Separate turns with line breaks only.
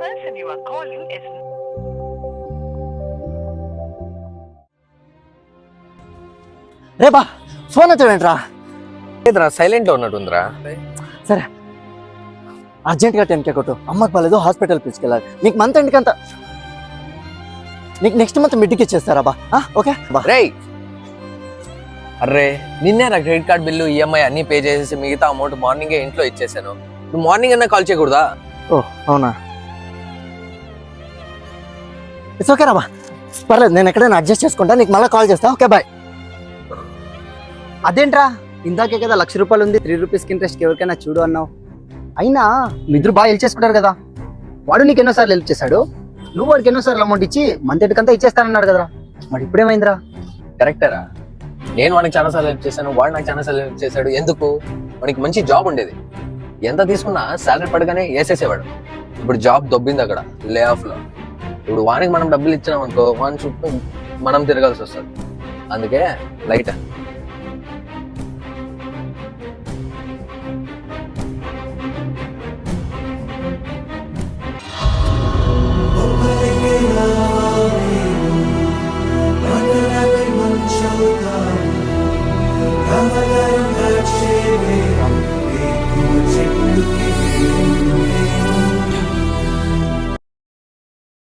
person you are calling is
రేపా phone ఎత్తవేంట్రా?
లేదురా, silent లో ఉన్నట్టుందిరా.
సరే అర్జెంట్గా 10K కొట్టు. అమ్మకి బాలేదు, హాస్పిటల్ పిలుచుకెళ్ళాలి. నీకు మంత్ ఎండ్కంతా నీకు నెక్స్ట్ మంత్ మిడ్కి ఇచ్చేస్తారా బా? ఓకే బా.
రేయ్, అర్రే నిన్నే నా క్రెడిట్ కార్డ్ బిల్లు, ఈఎంఐ అన్ని పే చేసేసి మిగతా అమౌంట్ మార్నింగే ఇంట్లో ఇచ్చేసాను. నువ్వు మార్నింగ్ అన్నా కాల్ చేయకూడదా?
ఓ అవునా, ఇట్స్ ఓకే రా బా, పర్లేదు, నేను ఎక్కడైనా అడ్జస్ట్ చేసుకుంటా, నీకు మళ్ళీ కాల్ చేస్తా. Okay bye.
అదేంట్రా, ఇందాకే కదా ₹1,00,000 ఉంది, 3 రూపీస్కి ఇంట్రెస్ట్కి ఎవరికైనా చూడు అన్నావు. అయినా మీ ఇద్దరు బాగా హెల్ప్ చేసుకుంటారు కదా. వాడు నీకు ఎన్నోసార్లు హెల్ప్ చేశాడు, నువ్వు వాడికి ఎన్నోసార్లు అమౌంట్ ఇచ్చి మంత్ ఎండ్కంతా ఇచ్చేస్తానన్నాడు కదరా. మరి ఇప్పుడేమైందిరా?
కరెక్టరా, నేను వాడికి చాలా సార్లు హెల్ప్ చేశాను, వాడు నాకు చాలా సార్లు హెల్ప్ చేశాడు. ఎందుకు? వాడికి మంచి జాబ్ ఉండేది, ఎంత తీసుకున్నా శాలరీ పడగానే వేసేసేవాడు. ఇప్పుడు జాబ్ దొబ్బింది అక్కడ లే ఆఫ్ లో. ఇప్పుడు వానికి మనం డబ్బులు ఇచ్చినాం అనుకో, వాని చుట్టూ మనం తిరగాల్సి వస్తుంది. అందుకే లైట్